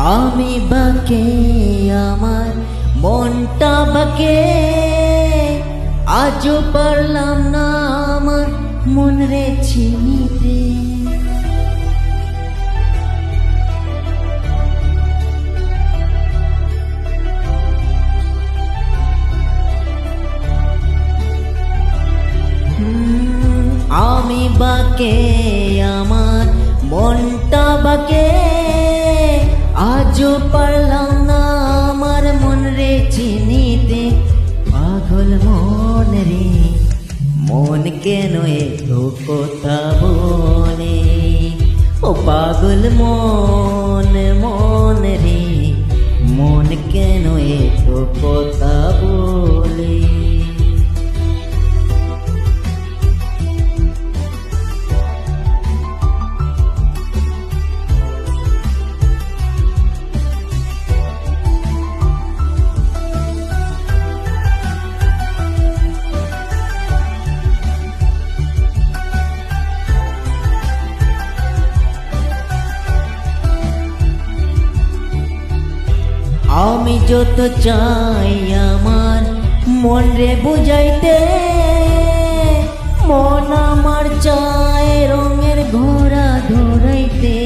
আমি বাকে আমার মনটা বাকে, আজও পারলাম না আমার মন রে চিনিতে। আমি বাকে আমার মনটা বাকে, আজও পারলাম না আমার মন রে চিনিতে। পাগল মন রে মন কেন এত কথা বলে, ও পাগল মন মন রে মন কেন এত কথা বলে। আমি যত চাই আমার মন রে বুঝাইতে, মন আমার চায় রঙের ঘোড়া ধরাইতে।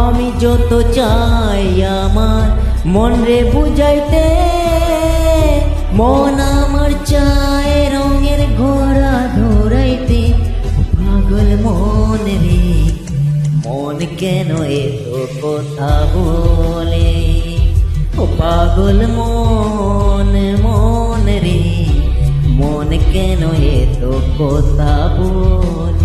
আমি যত চাই আমার মন রে বুঝাইতে, মন আমার চায় রঙের ঘোড়া ধরাইতে। পাগল মন রে মন কেন এত কথা বলে, ও পাগল মন মন রে মন কেন এত কথা বলে।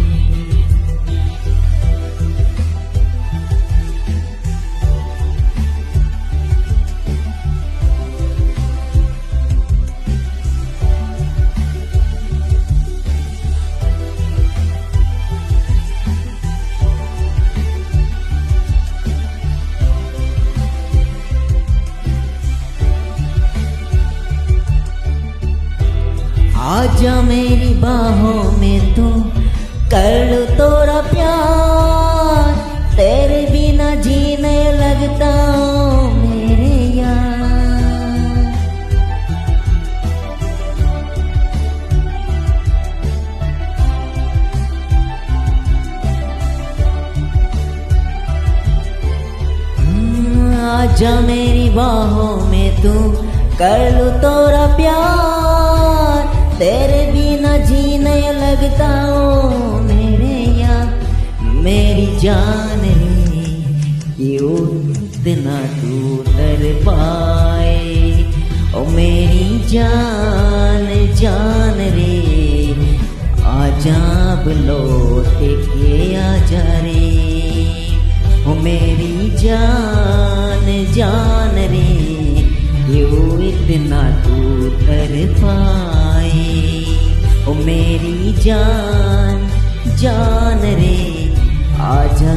आजा मेरी बाहों में तू कर लो तोरा प्यार, तेरे बिना जीने लगता मेरे यार। आजा मेरी बाहों में तू कर लो तोरा प्यार, तेरे बिना जीने लगता ओ मेरे यार। मेरी जान रे क्यों इतना तू डर पाए, ओ मेरी जान जान रे आजा लौट के आजा रे, ओ मेरी जान जान रे क्यों इतना तू डर पाए, ओ मेरी जान जान रे आजा